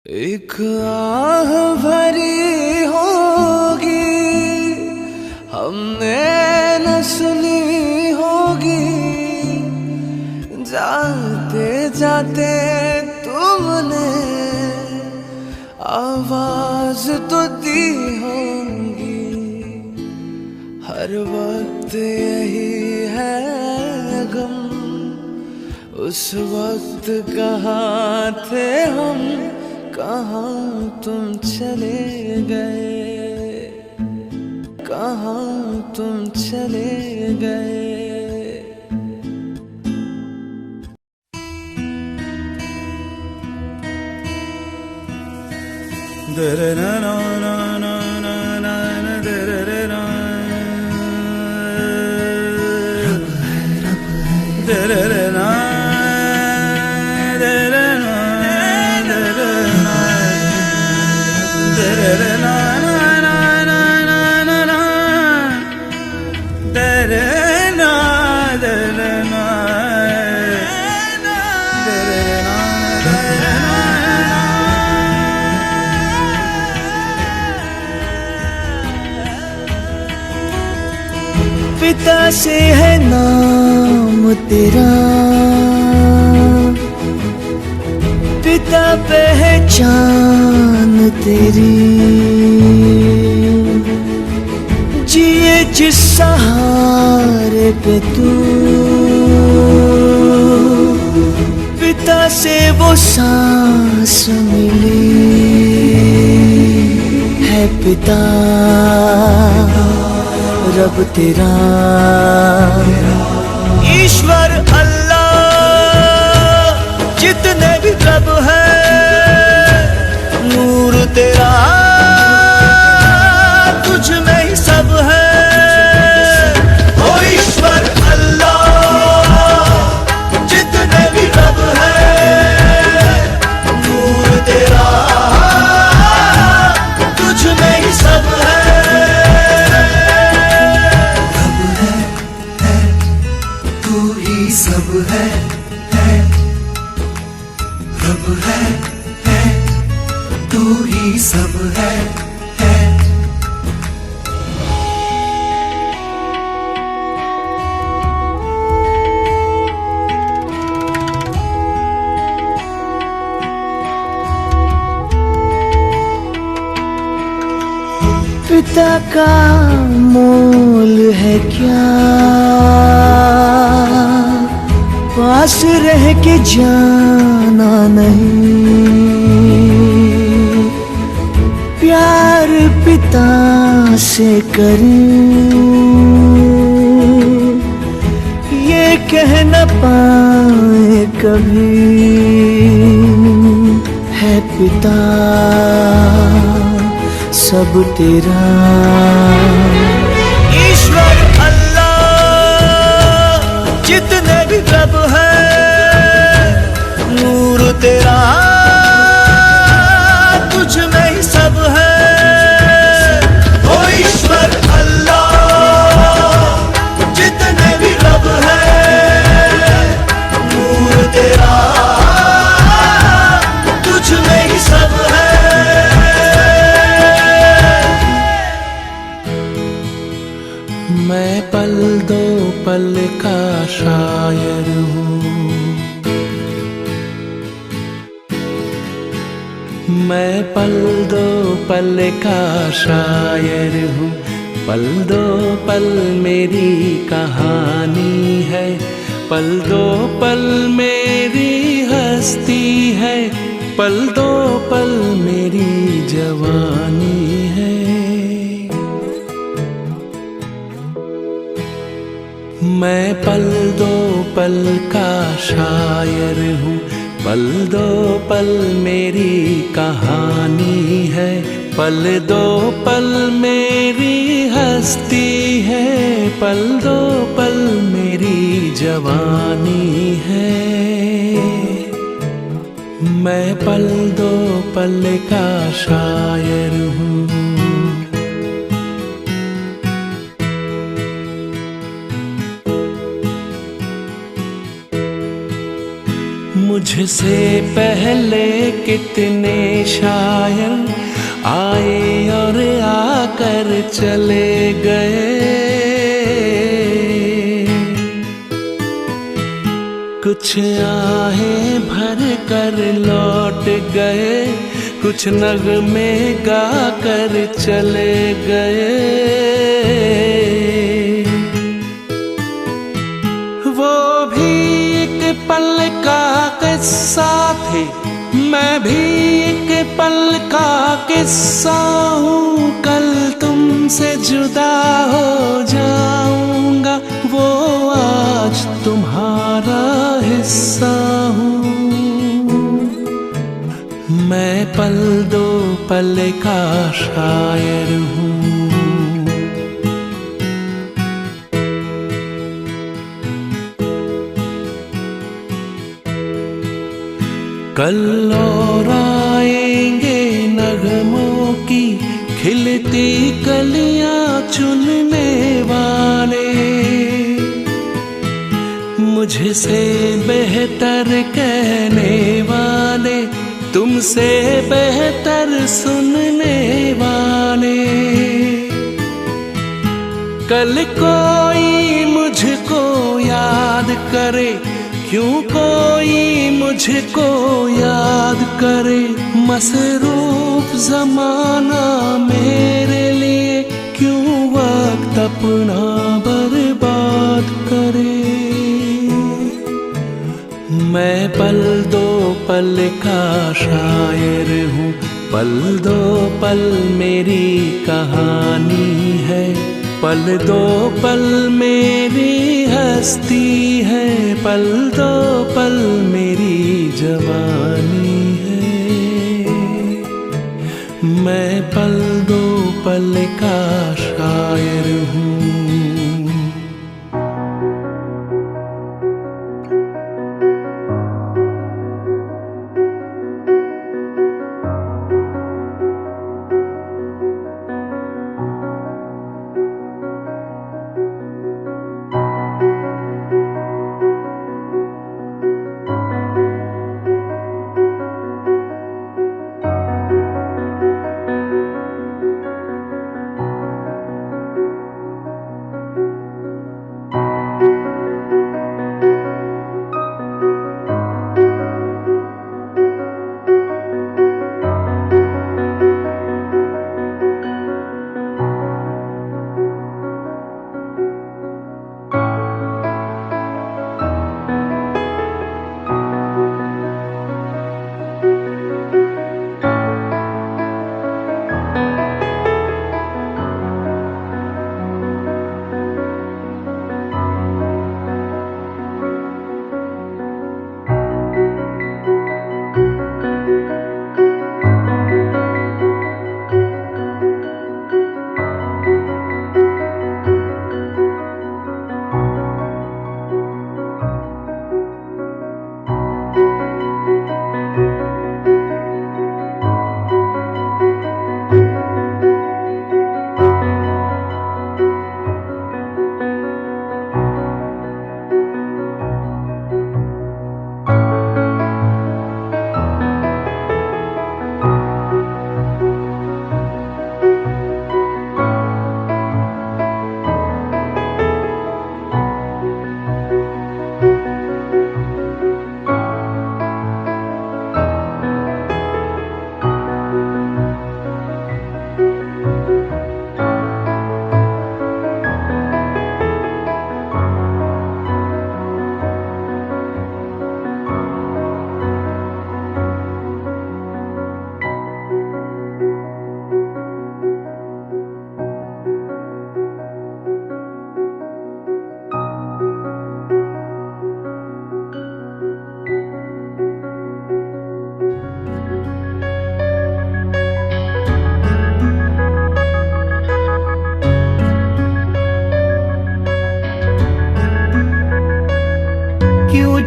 एक आह भरी होगी हमने न सुनी होगी, जाते जाते तुमने आवाज तो दी होगी। हर वक्त यही है गम, उस वक्त कहाँ थे हम, कहाँ तुम चले गए, कहाँ तुम चले गए। पिता से है नाम तेरा, पिता पहचान तेरी, जिए जिस सहारे पे तू, पिता से वो सांस मिली है। पिता रब तेरा, ईश्वर अल्लाह, जितने भी रब है, नूर तेरा तुझ में ही सब है। ओ ईश्वर अल्लाह, जितने भी रब है, नूर तेरा तुझ में ही सब है। सब है, रब है, तू ही सब है। पिता का मोल है क्या, पास रह के जाना नहीं। प्यार पिता से करें, ये कह न पाए कभी, है पिता सब तेरा। ईश्वर अल्लाह, जितने भी रब है, नूर तेरा तुझ में ही सब है। ओ ईश्वर अल्लाह, जितने भी रब है, नूर तेरा तुझ में ही सब है। मैं पल दो पल का शायर हूँ, मैं पल दो पल का शायर हूँ। पल दो पल मेरी कहानी है, पल दो पल मेरी हस्ती है, पल दो पल मेरी जवानी है। मैं पल दो पल का शायर हूँ, पल दो पल मेरी कहानी है, पल दो पल मेरी हस्ती है, पल दो पल मेरी जवानी है। मैं पल दो पल का शायर हूँ। मुझ मुझसे पहले कितने शायर आए और आकर चले गए। कुछ आहें भर कर लौट गए, कुछ नगमे गा कर चले गए। वो भी एक पल का किस्सा थे, मैं भी एक पल का किस्सा हूँ। कल तुमसे जुदा हो जाऊंगा, वो आज तुम्हारा हिस्सा हूँ। मैं पल दो पल का शायर हूँ। कल और आएंगे नगमों की खिलती कलियां चुनने वाले। मुझसे बेहतर कहने वाले, तुमसे बेहतर सुनने वाले। कल कोई मुझको याद करे, क्यों कोई मुझको याद करे। मसरूफ जमाना मेरे लिए क्यों वक्त अपना बर्बाद करे। मैं पल दो पल का शायर हूँ, पल दो पल मेरी कहानी है। पल दो पल मेरी हस्ती है, पल दो पल मेरी जवानी है। मैं पल दो पल का शायर हूँ।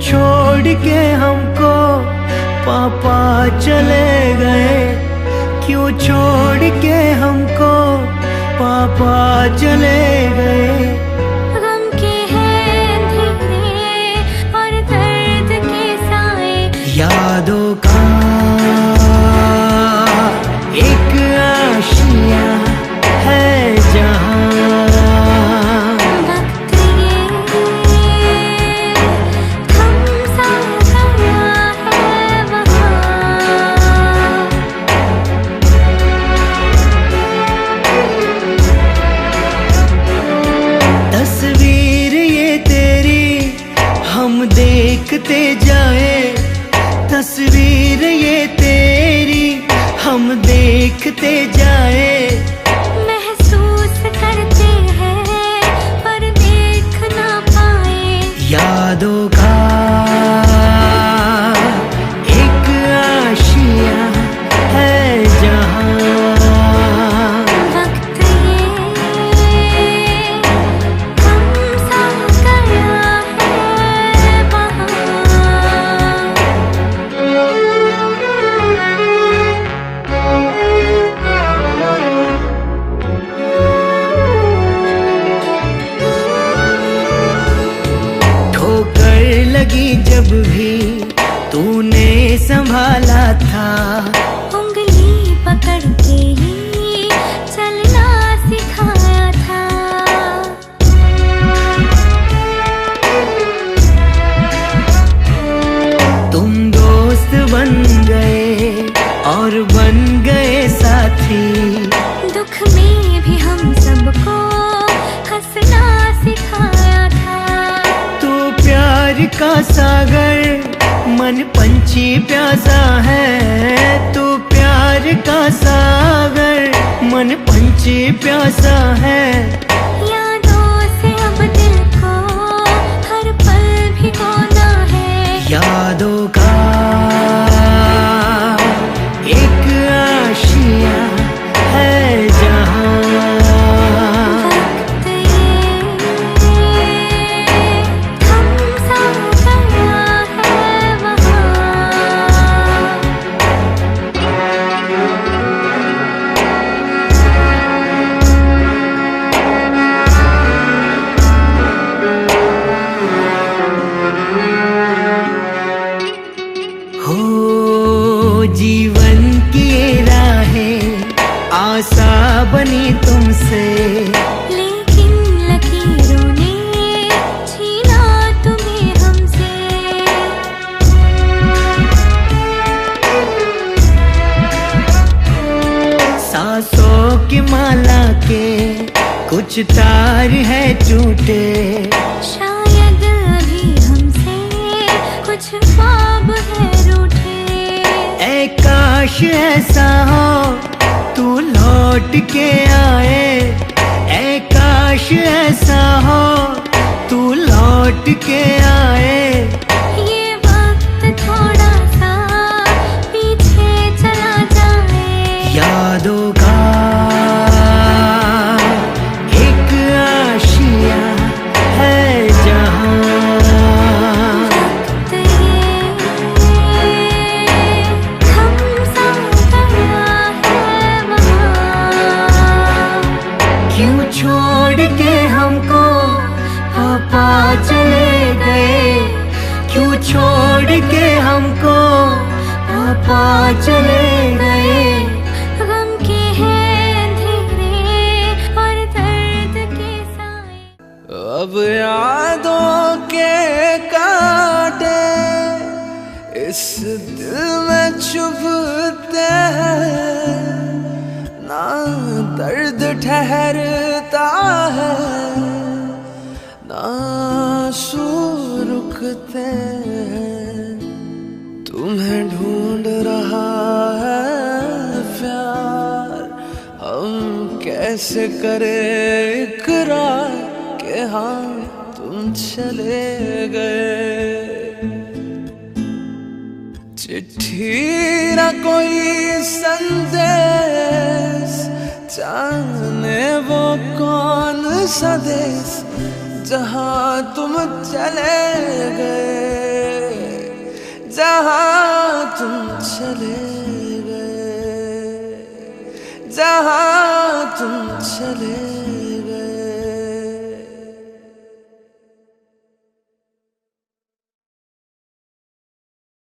छोड़ के हमको पापा चले गए, क्यों छोड़ के हमको पापा चले गए। गम के हैं अंधेरे और दर्द के साए, देखते जाए, महसूस करते हैं पर देख ना पाए। यादों का एक आशिया है जहाँ, वक्त ये हम सा गया है वहाँ। ठोकर लगी जब भी तूने संभाला था, उंगली पकड़ के ही चलना सिखाया था। तुम दोस्त बन गए और बन गए साथी, दुख में भी हम सबको हंसना सिखाया था। तू प्यार का सागर, मन पंछी प्यासा है। तू प्यार का सागर, मन पंछी प्यासा है। यादों से अब दिल को हर पल भिगोना है। यादों का एक आशिया है जहाँ, वक्त ये हम सा गया है वहाँ। हो जीवन की ये राहें आशा बनी तुमसे, लेकिन लकीरों ने छीना तुम्हें हमसे। सांसों की माला के कुछ तार है टूटे, शायद अभी हमसे कुछ ख्वाब है रूठे। ऐ काश ऐसा हो तू लौट के आए। ऐ काश ऐसा हो तू लौट के आए। ये वक्त थोड़ा सा पीछे चला जाए। यादों का एक आशिया है जहाँ, वक्त ये हम सा गया है वहाँ। क्यों छोड़ के हमको पापा चले गए। क्यों छोड़ के हमको पापा चले गए। गम के हैं अंधेरे और दर्द के साए। अब यादों के कांटे इस दिल में चुभते हैं, ना दर्द ठहरता है ना आंसू रुकते हैं। तुम्हें ढूंढ रहा है प्यार, हम कैसे करें इकरार कि हाँ तुम चले गए। चिट्ठी ना कोई संदेश, जाने वो कौन सा देश जहाँ तुम चले गए, जहाँ तुम चले गए, जहाँ तुम चले